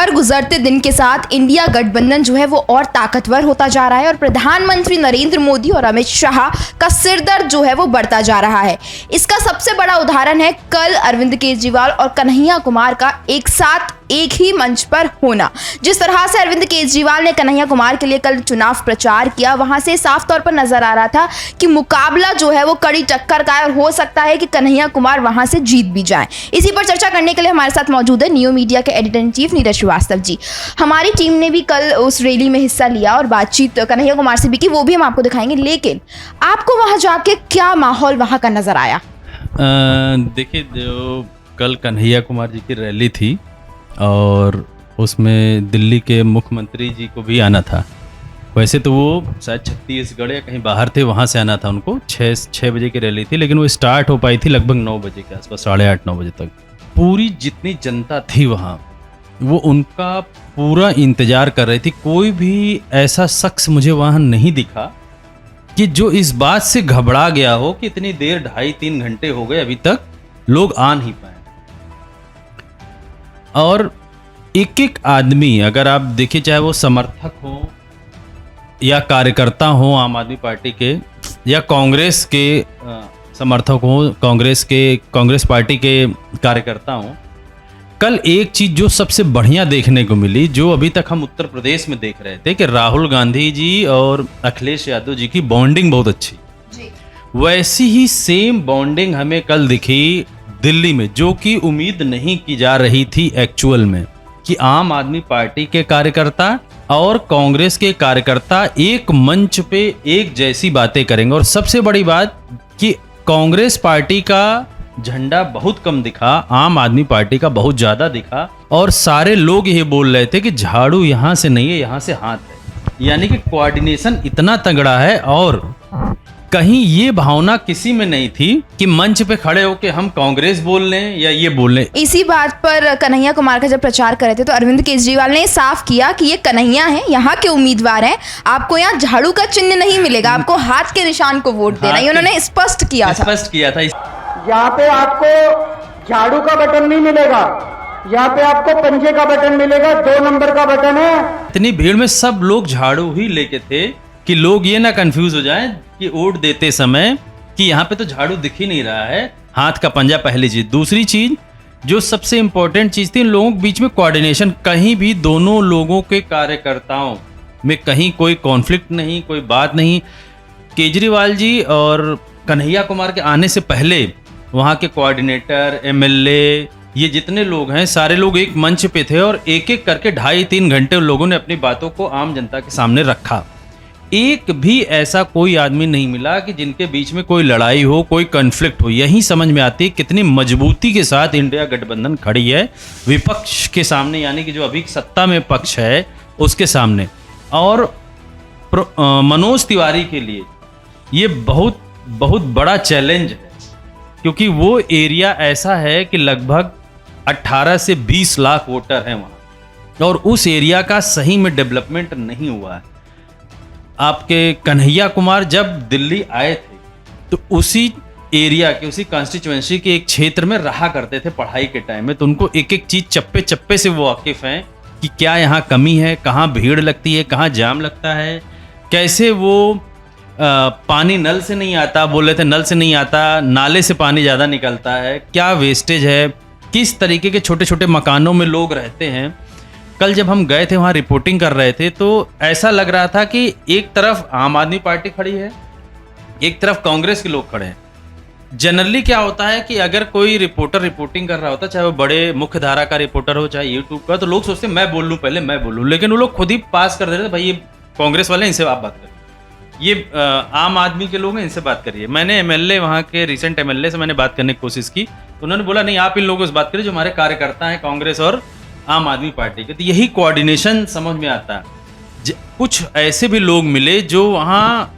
हर गुजरते दिन के साथ इंडिया गठबंधन जो है वो और ताकतवर होता जा रहा है और प्रधानमंत्री नरेंद्र मोदी और अमित शाह का सिरदर्द जो है वो बढ़ता जा रहा है। इसका सबसे बड़ा उदाहरण है कल अरविंद केजरीवाल और कन्हैया कुमार का एक साथ एक ही मंच पर होना। जिस तरह से अरविंद केजरीवाल ने कन्हैया कुमार के लिए कल चुनाव प्रचार किया, वहां से साफ तौर पर नजर आ रहा था कि मुकाबला जो है वो कड़ी टक्कर का है और हो सकता है कि कन्हैया कुमार वहां से जीत भी जाएं। इसी पर चर्चा करने के लिए हमारे साथ मौजूद है नियो मीडिया के editor in chief Neeraj Shrivastava ji. हमारी टीम ने भी कल उस रैली में हिस्सा लिया और बातचीत कन्हैया कुमार से भी की, वो भी हम आपको दिखाएंगे। लेकिन आपको वहां जाके क्या माहौल वहां का नजर आया? देखिए, जो कल कन्हैया कुमार जी की रैली थी और उसमें दिल्ली के मुख्यमंत्री जी को भी आना था। वैसे तो वो शायद छत्तीसगढ़ या कहीं बाहर थे, वहाँ से आना था उनको। 6 बजे की रैली थी, लेकिन वो स्टार्ट हो पाई थी लगभग 9 बजे के आसपास, 8:30-9 बजे तक। पूरी जितनी जनता थी वहाँ, वो उनका पूरा इंतज़ार कर रही थी। कोई भी ऐसा शख्स मुझे वहाँ नहीं दिखा कि जो इस बात से घबरा गया हो कि इतनी देर 2.5-3 घंटे हो गए, अभी तक लोग आ नहीं पाए। और एक एक आदमी, अगर आप देखिए, चाहे वो समर्थक हो या कार्यकर्ता हो आम आदमी पार्टी के, या कांग्रेस के समर्थक हो, कांग्रेस पार्टी के कार्यकर्ता हो, कल एक चीज़ जो सबसे बढ़िया देखने को मिली, जो अभी तक हम उत्तर प्रदेश में देख रहे थे कि राहुल गांधी जी और अखिलेश यादव जी की बॉन्डिंग बहुत अच्छी, वैसी ही सेम बॉन्डिंग हमें कल दिखी दिल्ली में, जो कि उम्मीद नहीं की जा रही थी एक्चुअल में, कि आम आदमी पार्टी के कार्यकर्ता और कांग्रेस के कार्यकर्ता एक मंच पे एक जैसी बातें करेंगे। और सबसे बड़ी बात कि कांग्रेस पार्टी का झंडा बहुत कम दिखा, आम आदमी पार्टी का बहुत ज्यादा दिखा। और सारे लोग ये बोल रहे थे कि झाड़ू यहाँ से नहीं है, यहाँ से हाथ है। यानी कि कोऑर्डिनेशन इतना तगड़ा है। और कहीं ये भावना किसी में नहीं थी कि मंच पे खड़े होकर हम कांग्रेस बोल लें या ये बोल लें। इसी बात पर कन्हैया कुमार का जब प्रचार कर रहे थे तो अरविंद केजरीवाल ने साफ किया कि ये कन्हैया हैं, यहाँ के उम्मीदवार हैं, आपको यहाँ झाड़ू का चिन्ह नहीं मिलेगा, आपको हाथ के निशान को वोट देना। ये उन्होंने स्पष्ट किया था। यहाँ पे आपको झाड़ू का बटन नहीं मिलेगा, यहाँ पे आपको पंजे का बटन मिलेगा, 2 नंबर का बटन है। इतनी भीड़ में सब लोग झाड़ू ही लेके थे कि लोग ये ना कंफ्यूज हो जाएं कि वोट देते समय कि यहाँ पे तो झाड़ू दिख ही नहीं रहा है, हाथ का पंजा पहली चीज। दूसरी चीज जो सबसे इंपॉर्टेंट चीज थी, इन लोगों के बीच में कोऑर्डिनेशन, कहीं भी दोनों लोगों के कार्यकर्ताओं में कहीं कोई कॉन्फ्लिक्ट नहीं, कोई बात नहीं। केजरीवाल जी और कन्हैया कुमार के आने से पहले वहाँ के कोऑर्डिनेटर, एमएलए, ये जितने लोग हैं, सारे लोग एक मंच पे थे और एक एक करके 2.5-3 घंटे उन लोगों ने अपनी बातों को आम जनता के सामने रखा। एक भी ऐसा कोई आदमी नहीं मिला कि जिनके बीच में कोई लड़ाई हो, कोई कॉन्फ्लिक्ट हो। यही समझ में आती है कितनी मजबूती के साथ इंडिया गठबंधन खड़ी है विपक्ष के सामने, यानी कि जो अभी सत्ता में पक्ष है उसके सामने। और मनोज तिवारी के लिए ये बहुत बहुत बड़ा चैलेंज है, क्योंकि वो एरिया ऐसा है कि लगभग 18 से 20 लाख वोटर हैं वहाँ, और उस एरिया का सही में डेवलपमेंट नहीं हुआ है। आपके कन्हैया कुमार जब दिल्ली आए थे तो उसी एरिया के, उसी कॉन्स्टिट्यूएंसी के एक क्षेत्र में रहा करते थे पढ़ाई के टाइम में, तो उनको एक एक चीज़ चप्पे चप्पे से वो वाकिफ़ हैं कि क्या यहाँ कमी है, कहाँ भीड़ लगती है, कहाँ जाम लगता है, कैसे वो पानी नल से नहीं आता, बोल रहे थे नल से नहीं आता, नाले से पानी ज़्यादा निकलता है, क्या वेस्टेज है, किस तरीके के छोटे छोटे मकानों में लोग रहते हैं। कल जब हम गए थे वहाँ रिपोर्टिंग कर रहे थे तो ऐसा लग रहा था कि एक तरफ आम आदमी पार्टी खड़ी है, एक तरफ कांग्रेस के लोग खड़े हैं। जनरली क्या होता है कि अगर कोई रिपोर्टर रिपोर्टिंग कर रहा होता, चाहे वो बड़े मुख्य धारा का रिपोर्टर हो, चाहे यूट्यूब का, तो लोग सोचते हैं मैं बोल लूँ पहले, मैं बोलूँ। लेकिन वो लोग खुद ही पास कर देते थे, भाई ये कांग्रेस वाले, इनसे आप बात करिए, ये आम आदमी के लोग हैं, इनसे बात करिए। मैंने एमएलए, वहाँ के रिसेंट एमएलए से मैंने बात करने की कोशिश की, तो उन्होंने बोला नहीं, आप इन लोगों से बात करिए जो हमारे कार्यकर्ता हैं कांग्रेस और आम आदमी पार्टी के। तो यही कोऑर्डिनेशन समझ में आता है। कुछ ऐसे भी लोग मिले जो वहाँ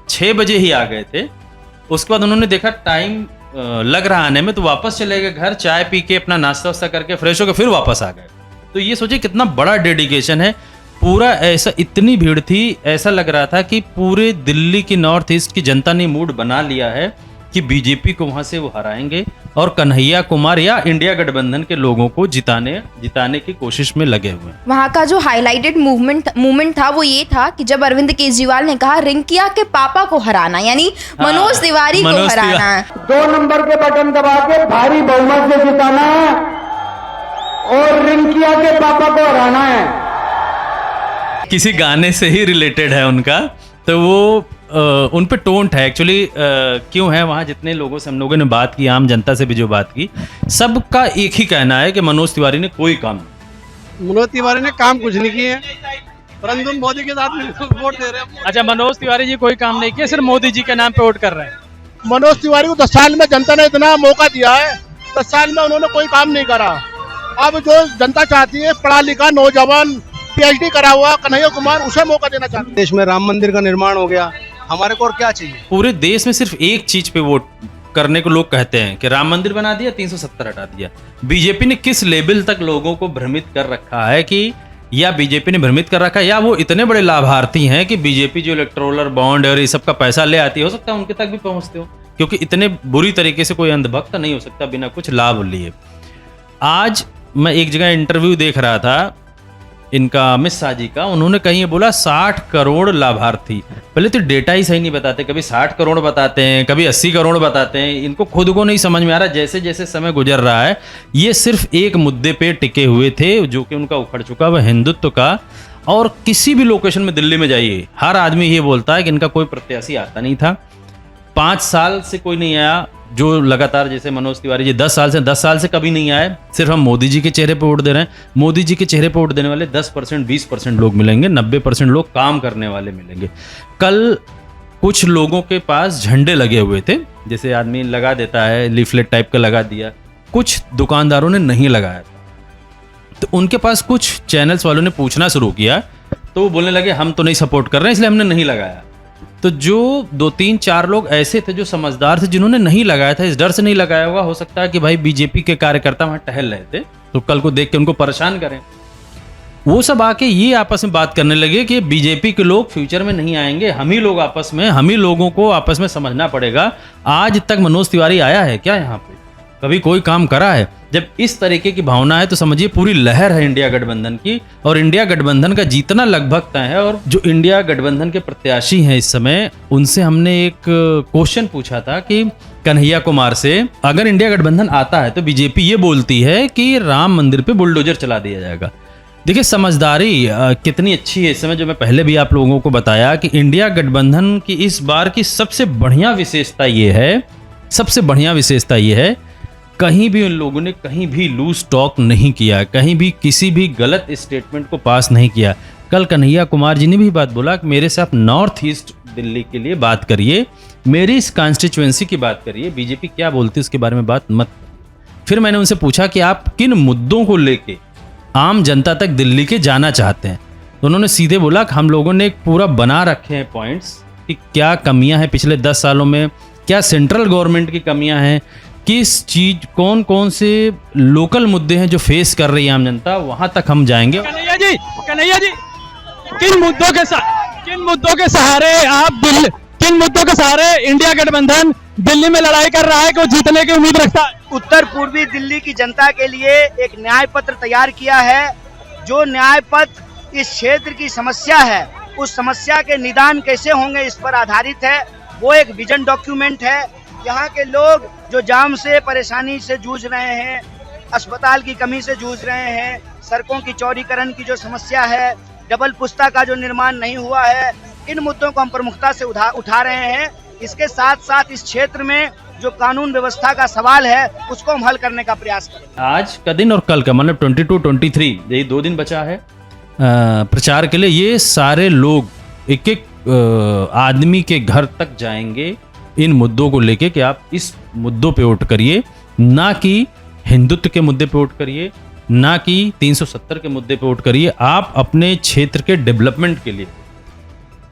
6 बजे ही आ गए थे, उसके बाद उन्होंने देखा टाइम लग रहा आने में, तो वापस चले गए घर, चाय पी के अपना नाश्ता वास्ता करके फ्रेश होकर फिर वापस आ गए। तो ये सोचिए कितना बड़ा डेडिकेशन है। पूरा ऐसा, इतनी भीड़ थी, ऐसा लग रहा था कि पूरे दिल्ली की नॉर्थ ईस्ट की जनता ने मूड बना लिया है कि बीजेपी को वहां से वो हराएंगे और कन्हैया कुमार या इंडिया गठबंधन के लोगों को जिताने की कोशिश में लगे हुए हैं। वहाँ का जो हाईलाइटेड मूवमेंट था वो ये था कि जब अरविंद केजरीवाल ने कहा रिंकिया के पापा को हराना, यानी मनोज तिवारी को हराना है। 2 नंबर के बटन दबा के भारी बहुमत से जिताना है और रिंकिया के पापा को हराना है। किसी गाने से ही रिलेटेड है उनका, तो वो उन पे टोंट है एक्चुअली। क्यों है वहाँ जितने लोगों से हम लोगों ने बात की, आम जनता से भी जो बात की, सबका एक ही कहना है कि मनोज तिवारी ने कोई काम नहीं। मनोज तिवारी ने काम कुछ नहीं किए, परंतु मोदी के साथ वोट दे रहे हैं। अच्छा, मनोज तिवारी जी कोई काम नहीं किया, सिर्फ मोदी जी के नाम पे वोट कर रहे हैं। मनोज तिवारी को 10 साल में जनता ने इतना मौका दिया है, 10 साल में उन्होंने कोई काम नहीं करा। अब जो जनता चाहती है पढ़ा लिखा नौजवान PhD करा हुआ कन्हैया कुमार, उसे मौका देना चाहते हैं। देश में राम मंदिर का निर्माण हो गया, हमारे को और क्या चाहिए। पूरे देश में सिर्फ एक चीज पे वोट करने को लोग कहते हैं कि राम मंदिर बना दिया, 370 हटा दिया। बीजेपी ने किस लेवल तक लोगों को भ्रमित कर रखा है कि, या बीजेपी ने भ्रमित कर रखा है, या वो इतने बड़े लाभार्थी हैं कि बीजेपी जो इलेक्टोरल बॉन्ड और ये सब का पैसा ले आती हो सकता है उनके तक भी पहुंचते हो, क्योंकि इतने बुरी तरीके से कोई अंधभक्त नहीं हो सकता बिना कुछ लाभ लिए। आज मैं एक जगह इंटरव्यू देख रहा था इनका, अमित शाह जी का, उन्होंने कहीं ये बोला 60 करोड़ लाभार्थी। पहले तो डेटा ही सही नहीं बताते, कभी 60 करोड़ बताते हैं, कभी 80 करोड़ बताते हैं। इनको खुद को नहीं समझ में आ रहा। जैसे जैसे समय गुजर रहा है, ये सिर्फ एक मुद्दे पे टिके हुए थे जो कि उनका उखड़ चुका, वह हिंदुत्व का। और किसी भी लोकेशन में दिल्ली में जाइए, हर आदमी ये बोलता है कि इनका कोई प्रत्याशी आता नहीं था, 5 साल से कोई नहीं आया। जो लगातार जैसे मनोज तिवारी जी 10 साल से कभी नहीं आए। सिर्फ हम मोदी जी के चेहरे पे वोट दे रहे हैं। मोदी जी के चेहरे पे वोट देने वाले 10% 20% लोग मिलेंगे, 90% लोग काम करने वाले मिलेंगे। कल कुछ लोगों के पास झंडे लगे हुए थे, जैसे आदमी लगा देता है, लीफलेट टाइप का लगा दिया, कुछ दुकानदारों ने नहीं लगाया। तो उनके पास कुछ चैनल्स वालों ने पूछना शुरू किया, तो वो बोलने लगे हम तो नहीं सपोर्ट कर रहे हैं इसलिए हमने नहीं लगाया। तो जो 2-3-4 लोग ऐसे थे जो समझदार थे, जिन्होंने नहीं लगाया था, इस डर से नहीं लगाया होगा, हो सकता है कि भाई बीजेपी के कार्यकर्ता वहां टहल रहे थे तो कल को देख के उनको परेशान करें। वो सब आके ये आपस में बात करने लगे कि बीजेपी के लोग फ्यूचर में नहीं आएंगे, हम ही लोग आपस में, हम ही लोगों को आपस में समझना पड़ेगा। आज तक मनोज तिवारी आया है क्या यहाँ पे? कभी कोई काम करा है? जब इस तरीके की भावना है तो समझिए पूरी लहर है इंडिया गठबंधन की, और इंडिया गठबंधन का जीतना लगभग तय है। और जो इंडिया गठबंधन के प्रत्याशी हैं इस समय, उनसे हमने एक क्वेश्चन पूछा था कि कन्हैया कुमार से, अगर इंडिया गठबंधन आता है तो बीजेपी ये बोलती है कि राम मंदिर पे बुलडोजर चला दिया जाएगा। देखिए समझदारी कितनी अच्छी है इस समय, जो मैं पहले भी आप लोगों को बताया कि इंडिया गठबंधन की इस बार की सबसे बढ़िया विशेषता ये है, कहीं भी उन लोगों ने कहीं भी लूज टॉक नहीं किया, कहीं भी किसी भी गलत स्टेटमेंट को पास नहीं किया। कल कन्हैया कुमार जी ने भी बात बोला कि मेरे से आप नॉर्थ ईस्ट दिल्ली के लिए बात करिए, मेरी इस कॉन्स्टिट्यूएंसी की बात करिए, बीजेपी क्या बोलती है उसके बारे में बात मत। फिर मैंने उनसे पूछा कि आप किन मुद्दों को लेके आम जनता तक दिल्ली के जाना चाहते हैं, तो उन्होंने सीधे बोला कि हम लोगों ने एक पूरा बना रखे हैं पॉइंट्स कि क्या कमियां हैं पिछले 10 सालों में, क्या सेंट्रल गवर्नमेंट की कमियां हैं, किस चीज, कौन कौन से लोकल मुद्दे हैं जो फेस कर रही है आम जनता, वहां तक हम जाएंगे। कन्हैया जी किन मुद्दों के सहारे इंडिया गठबंधन दिल्ली में लड़ाई कर रहा है कि वो जीतने की उम्मीद रखता है? उत्तर पूर्वी दिल्ली की जनता के लिए एक न्याय पत्र तैयार किया है। जो न्याय पत्र इस क्षेत्र की समस्या है, उस समस्या के निदान कैसे होंगे इस पर आधारित है। वो एक विजन डॉक्यूमेंट है। यहाँ के लोग जो जाम से, परेशानी से जूझ रहे हैं, अस्पताल की कमी से जूझ रहे हैं, सड़कों की चौड़ीकरण की जो समस्या है, डबल पुस्ता का जो निर्माण नहीं हुआ है, इन मुद्दों को हम प्रमुखता से उठा रहे हैं। इसके साथ साथ इस क्षेत्र में जो कानून व्यवस्था का सवाल है उसको हम हल करने का प्रयास करेंगे। आज का दिन और कल का, मतलब 22-23, यही 2 दिन बचा है प्रचार के लिए। ये सारे लोग एक एक आदमी के घर तक जाएंगे इन मुद्दों को लेके कि आप इस मुद्दों पे वोट करिए, ना कि हिंदुत्व के मुद्दे पे वोट करिए, ना कि 370 के मुद्दे पे वोट करिए, आप अपने क्षेत्र के डेवलपमेंट के लिए।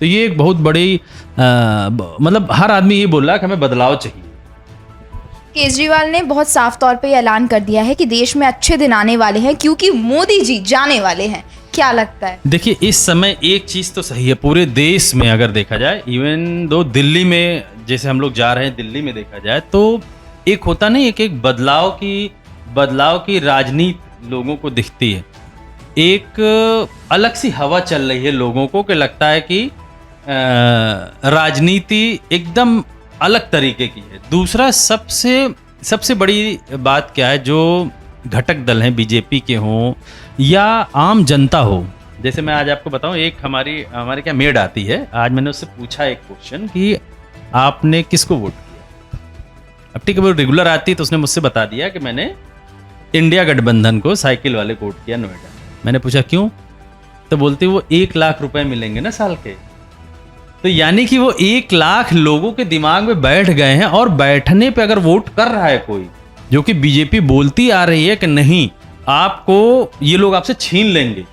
तो ये एक बहुत बड़ी मतलब हर आदमी ये बोल रहा है कि हमें बदलाव चाहिए। केजरीवाल ने बहुत साफ तौर पे ऐलान कर दिया है कि देश में अच्छे दिन आने वाले हैं क्योंकि मोदी जी जाने वाले हैं। क्या लगता है? देखिए, इस समय एक चीज तो सही है, पूरे देश में अगर देखा जाए, इवन दो दिल्ली में जैसे हम लोग जा रहे हैं, दिल्ली में देखा जाए तो एक होता नहीं, एक बदलाव की राजनीति लोगों को दिखती है। एक अलग सी हवा चल रही है लोगों को, कि लगता है कि राजनीति एकदम अलग तरीके की है। दूसरा सबसे बड़ी बात क्या है, जो घटक दल हैं बीजेपी के हों या आम जनता हो, जैसे मैं आज आपको बताऊं, एक हमारी क्या मेड आती है, आज मैंने उससे पूछा एक क्वेश्चन कि आपने किसको वोट किया। अब ठीक है, वो रेगुलर आती है तो उसने मुझसे बता दिया कि मैंने इंडिया गठबंधन को, साइकिल वाले को वोट किया नोएडा। मैंने पूछा क्यों, तो बोलती वो 1 लाख रुपए मिलेंगे ना साल के। तो यानी कि वो 1 लाख लोगों के दिमाग में बैठ गए हैं, और बैठने पे अगर वोट कर रहा है कोई, जो कि बीजेपी बोलती आ रही है कि नहीं, आपको ये लोग आपसे छीन लेंगे,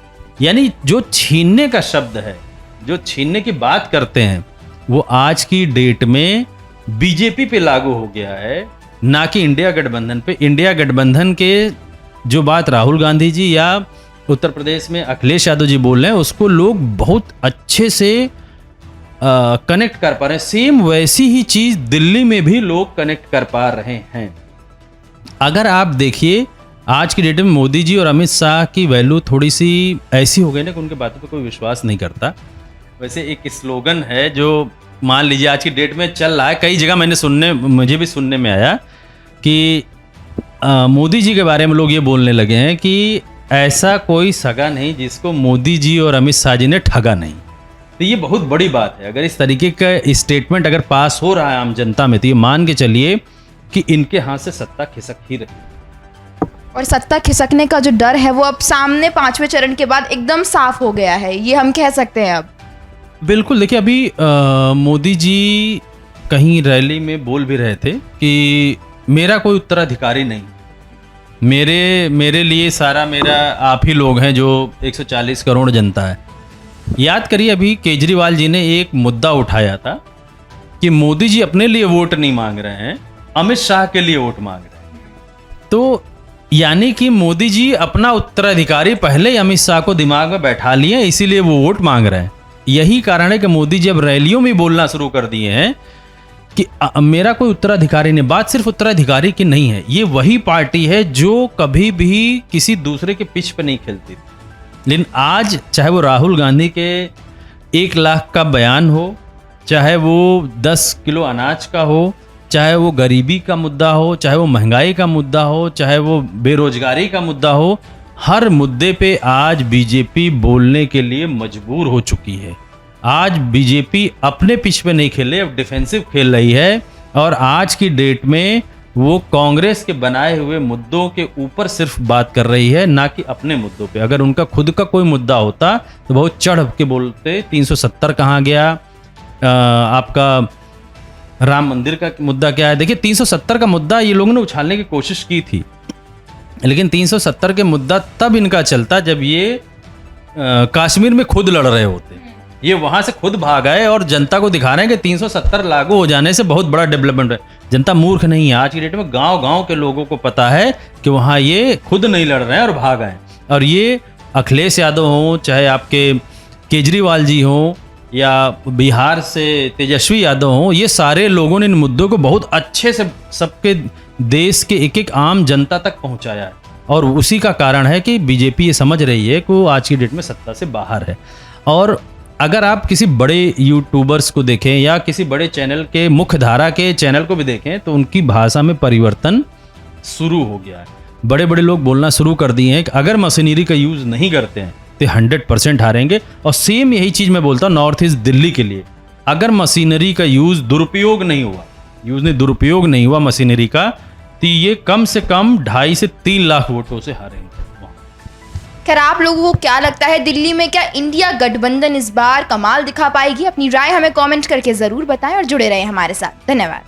यानी जो छीनने का शब्द है, जो छीनने की बात करते हैं, वो आज की डेट में बीजेपी पे लागू हो गया है, ना कि इंडिया गठबंधन पे। इंडिया गठबंधन के जो बात राहुल गांधी जी या उत्तर प्रदेश में अखिलेश यादव जी बोल रहे हैं, उसको लोग बहुत अच्छे से कनेक्ट कर पा रहे हैं। सेम वैसी ही चीज दिल्ली में भी लोग कनेक्ट कर पा रहे हैं। अगर आप देखिए, आज की डेट में मोदी जी और अमित शाह की वैल्यू थोड़ी सी ऐसी हो गई ना कि उनके बातों पे कोई विश्वास नहीं करता। वैसे एक स्लोगन है जो मान लीजिए आज की डेट में चल रहा है, कई जगह मुझे भी सुनने में आया कि मोदी जी के बारे में लोग ये बोलने लगे हैं कि ऐसा कोई सगा नहीं जिसको मोदी जी और अमित शाह जी ने ठगा नहीं। तो ये बहुत बड़ी बात है। अगर इस तरीके का स्टेटमेंट अगर पास हो रहा है आम जनता में, तो ये मान के चलिए कि इनके हाथ से सत्ता खिसक ही रही। और सत्ता खिसकने का जो डर है वो अब सामने 5वें चरण के बाद एकदम साफ हो गया है, ये हम कह सकते हैं अब। बिल्कुल, देखिए अभी मोदी जी कहीं रैली में बोल भी रहे थे कि मेरा कोई उत्तराधिकारी नहीं, मेरे लिए सारा मेरा आप ही लोग हैं जो 140 करोड़ जनता है। याद करिए, अभी केजरीवाल जी ने एक मुद्दा उठाया था कि मोदी जी अपने लिए वोट नहीं मांग रहे हैं, अमित शाह के लिए वोट मांग रहे हैं। तो यानी कि मोदी जी अपना उत्तराधिकारी पहले ही अमित शाह को दिमाग में बैठा लिए, इसीलिए वो वोट मांग रहे हैं। यही कारण है कि मोदी जी अब रैलियों में बोलना शुरू कर दिए हैं कि मेरा कोई उत्तराधिकारी नहीं। बात सिर्फ उत्तराधिकारी की नहीं है, ये वही पार्टी है जो कभी भी किसी दूसरे के पिच पे नहीं खेलती। लेकिन आज चाहे वो राहुल गांधी के 1 लाख का बयान हो, चाहे वो 10 किलो अनाज का हो, चाहे वो गरीबी का मुद्दा हो, चाहे वो महंगाई का मुद्दा हो, चाहे वो बेरोजगारी का मुद्दा हो, हर मुद्दे पे आज बीजेपी बोलने के लिए मजबूर हो चुकी है। आज बीजेपी अपने पिच पे नहीं खेल रही, अब डिफेंसिव खेल रही है, और आज की डेट में वो कांग्रेस के बनाए हुए मुद्दों के ऊपर सिर्फ बात कर रही है, ना कि अपने मुद्दों पे। अगर उनका खुद का कोई मुद्दा होता तो बहुत चढ़ के बोलते। 370 कहाँ गया, आपका राम मंदिर का मुद्दा क्या है। देखिए 370 का मुद्दा ये लोगों ने उछालने की कोशिश की थी, लेकिन 370 के मुद्दा तब इनका चलता जब ये कश्मीर में खुद लड़ रहे होते। ये वहां से खुद भाग आए और जनता को दिखा रहे हैं कि 370 लागू हो जाने से बहुत बड़ा डेवलपमेंट है। जनता मूर्ख नहीं है, आज की डेट में गांव-गांव के लोगों को पता है कि वहां ये खुद नहीं लड़ रहे हैं और भाग आए। और ये अखिलेश यादव हों, चाहे आपके केजरीवाल जी हों, या बिहार से तेजस्वी यादव हों, ये सारे लोगों ने इन मुद्दों को बहुत अच्छे से सबके देश के एक एक आम जनता तक पहुंचाया है। और उसी का कारण है कि बीजेपी ये समझ रही है कि वो आज की डेट में सत्ता से बाहर है। और अगर आप किसी बड़े यूट्यूबर्स को देखें या किसी बड़े चैनल के मुख्य धारा के चैनल को भी देखें, तो उनकी भाषा में परिवर्तन शुरू हो गया है। बड़े बड़े लोग बोलना शुरू कर दिए हैं कि अगर मशीनरी का यूज़ नहीं करते हैं तो 100% हारेंगे। और सेम यही चीज़ मैं बोलता हूँ नॉर्थ ईस्ट दिल्ली के लिए, अगर मशीनरी का यूज़ दुरुपयोग नहीं हुआ मशीनरी का, तो ये कम से कम 2.5 से 3 लाख वोटों से हारेंगे। खैर, आप लोगों को क्या लगता है, दिल्ली में क्या इंडिया गठबंधन इस बार कमाल दिखा पाएगी? अपनी राय हमें कमेंट करके ज़रूर बताएं और जुड़े रहें हमारे साथ। धन्यवाद।